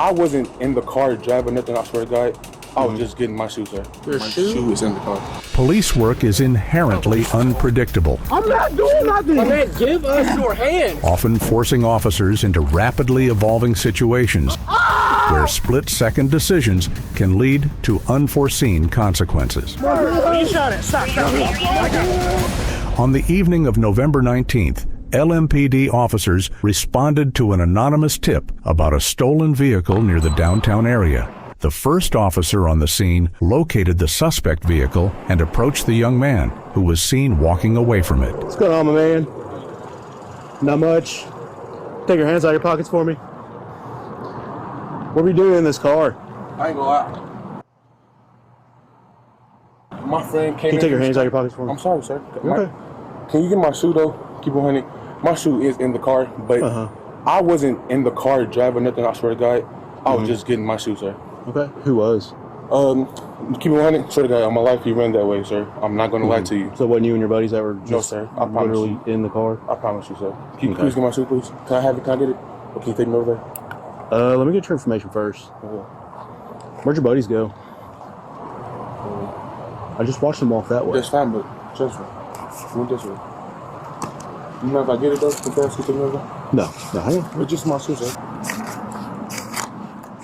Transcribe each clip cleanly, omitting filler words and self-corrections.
I wasn't in the car driving nothing, I swear to God. I was just getting my shoes, sir. Your shoe is in the car. Police work is inherently unpredictable. I'm not doing nothing. My man, give us your hands. Often forcing officers into rapidly evolving situations where split-second decisions can lead to unforeseen consequences. You shot it. Stop. On the evening of November 19th, LMPD officers responded to an anonymous tip about a stolen vehicle near the downtown area. The first officer on the scene located the suspect vehicle and approached the young man, who was seen walking away from it. What's going on, my man? Not much. Take your hands out of your pockets for me. What are we doing in this car? I ain't gonna lie. My friend came in. Can you take your hands out of your pockets for me? I'm sorry, sir. Okay. Can you get my shoe, though? Keep on honey. My shoe is in the car, but I wasn't in the car driving nothing, I swear to God. I was just getting my shoe, sir. Okay. Who was? Keep it honey. Swear to God, on my life, he ran that way, sir. I'm not gonna lie to you. So wasn't you and your buddies that were just No, sir. I promise literally you. in the car? I promise you, sir. Can you please get my shoe, please? Can I have it? Can I get it? Or can you take me over there? Let me get your information first. Where'd your buddies go? I just watched them walk that way. That's fine, but trust me. Went this way. You know if I get it though? Can you take me over? No, hang on. It's just my shoe, sir.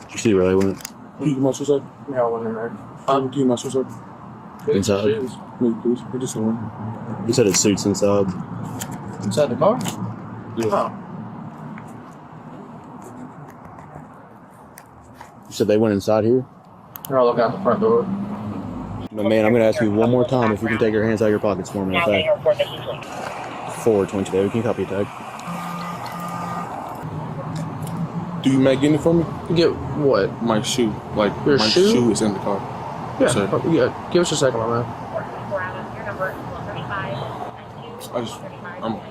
Did you see where they went? Can you get my shoe, sir? Yeah, I went in there. Can you get my shoe, sir? Inside. Maybe, please. I just one. You said it suits inside. Inside the car? Yeah. Oh. You said they went inside here? They're all looking out the front door. My man, I'm going to ask you one more time if you can take your hands out of your pockets for me, okay? 422, can you copy a tag? Do you mind getting it for me? Get what? My shoe. Like, Your my shoe? shoe is in the car. Yeah, Sir. yeah. Give us a second, my man.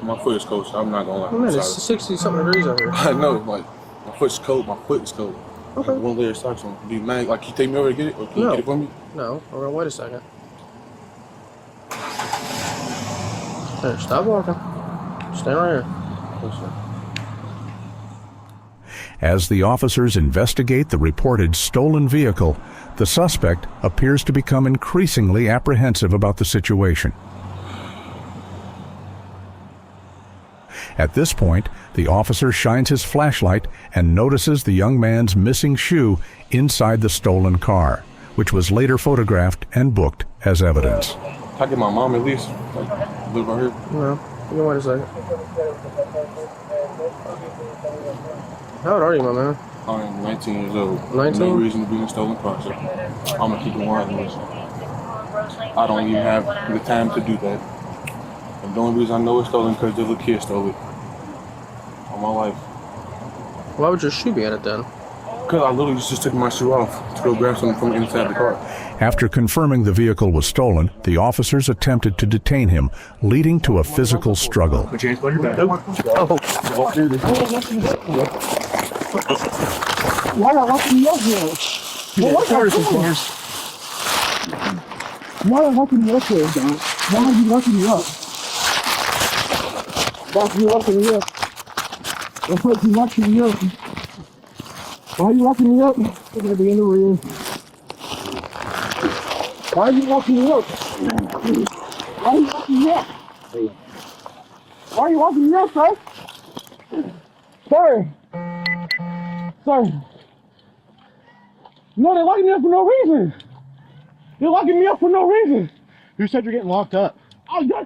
My foot is cold, so I'm not gonna lie. Oh, man, I'm it's sorry. 60-something degrees out here. I know, like, my foot's cold. My foot is cold. Okay. Like, one layer of socks on. Do you mind, like, can you take me over to get it? Or can you get it for me? No, we're gonna wait a second. There, stop walking. Stand right here. As the officers investigate the reported stolen vehicle, the suspect appears to become increasingly apprehensive about the situation. At this point, the officer shines his flashlight and notices the young man's missing shoe inside the stolen car, which was later photographed and booked as evidence. Can I get my mom at least? Like, live right here? No, you can wait a second. How old are you, my man? I'm 19 years old. 19? No reason to be in a stolen car, so I'm gonna keep it 100. I don't even have the time to do that. And the only reason I know it's stolen because the little kid stole it. All my life. Why would your shoe be in it then? Because I literally just took my shoe off to go grab something from inside the car. After confirming the vehicle was stolen, the officers attempted to detain him, leading to a physical struggle. Put your hands on your back. Why are you locking me up here? Why are you locking me up here, John? Why are you locking me up? Why are you locking me up? Why are you locking me up? Why are you locking me up? We're gonna be in the room. Why are you locking me up? Why are you locking me up? Why are you locking me up, sir? Sorry. Sorry. No, they're locking me up for no reason. They're locking me up for no reason. Who said you're getting locked up? Oh, y'all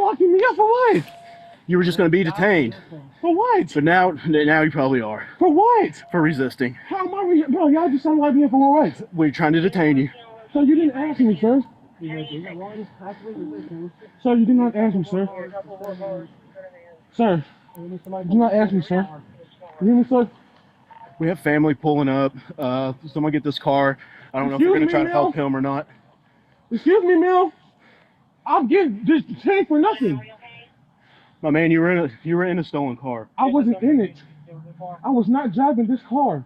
locking me up for what? You were just going to be detained. For what? But now you probably are. For what? For resisting. How am I bro, y'all just sound like me for what? We're trying to detain you. So you didn't ask me, sir. Sir, you did not ask me, sir. Sir, you did not ask me, sir. You hear me, sir? We have family pulling up. Someone get this car. I don't know if you're going to try to help him or not. Excuse me, Mel. I'll get this chain for nothing. My man, you were in a stolen car. I wasn't in it. I was not driving this car.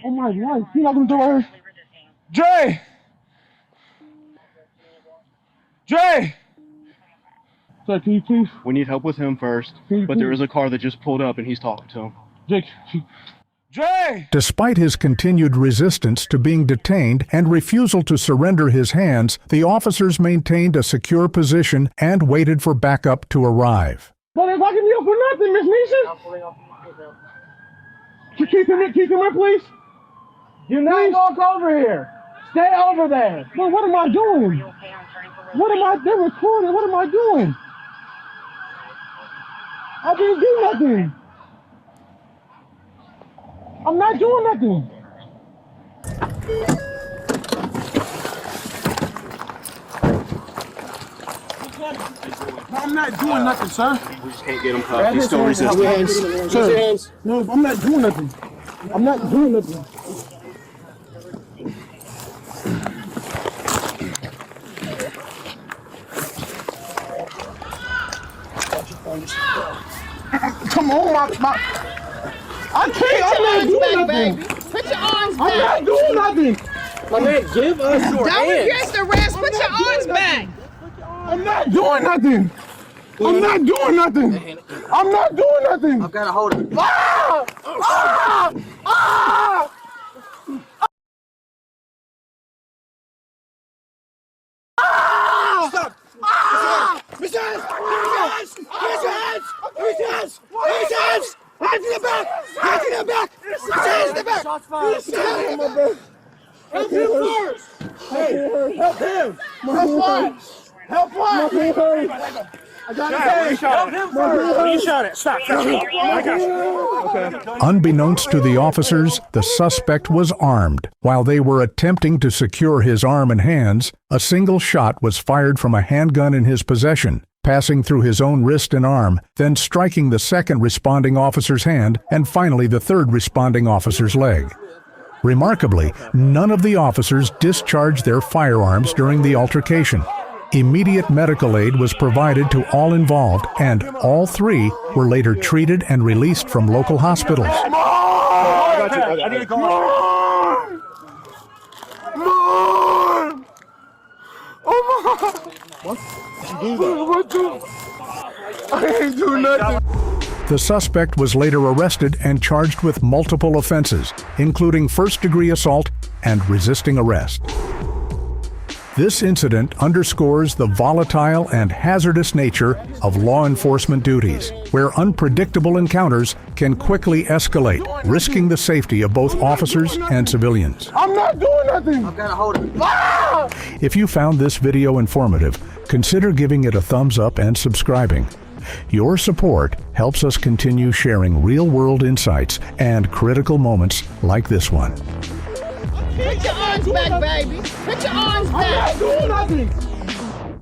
Oh my life. You not gonna do it? Dre! Dre! Sir, can you please? We need help with him first. But there is a car that just pulled up and he's talking to him. Jake, Jay! Despite his continued resistance to being detained and refusal to surrender his hands, the officers maintained a secure position and waited for backup to arrive. Well, they're locking me up for nothing, Miss Nisha. Keep him in, please. Do not walk over here. Stay over there. Well, what am I doing? They're recording. What am I doing? I didn't do nothing. I'm not doing nothing. I'm not doing nothing, sir. We just can't get him cuffed. He's still resisting. Sir, no, I'm not doing nothing. I'm not doing nothing. Come on, my. I can't. I'm not doing nothing. Put your arms I'm back. not doing nothing. My man, give us your Don't hands. resist arrest. Put your arms back. I'm not doing nothing. I'm not doing nothing. I'm not doing nothing. I've got to hold him. Ah! Ah! Ah! Stop! Miss Hands! Miss Hands! Miss Hands! Miss Hands! Hands in the back! Hands in the back! Miss Hands in the back! Shots fired! Help him first! Hey! Help him! Help what? Help what? I got it. Help him first! You shot it. Stop. I got you. Unbeknownst to the officers, the suspect was armed. While they were attempting to secure his arm and hands, a single shot was fired from a handgun in his possession, passing through his own wrist and arm, then striking the second responding officer's hand and finally the third responding officer's leg. Remarkably, none of the officers discharged their firearms during the altercation. Immediate medical aid was provided to all involved, and all three were later treated and released from local hospitals. I need to go. More! Oh my! What? I ain't do nothing. The suspect was later arrested and charged with multiple offenses, including first-degree assault and resisting arrest. This incident underscores the volatile and hazardous nature of law enforcement duties, where unpredictable encounters can quickly escalate, risking the safety of both officers and civilians. I'm not doing nothing. I've got to hold him. Ah! If you found this video informative, consider giving it a thumbs up and subscribing. Your support helps us continue sharing real-world insights and critical moments like this one. Put your arms back, baby. Put your arms I'm back. not doing nothing.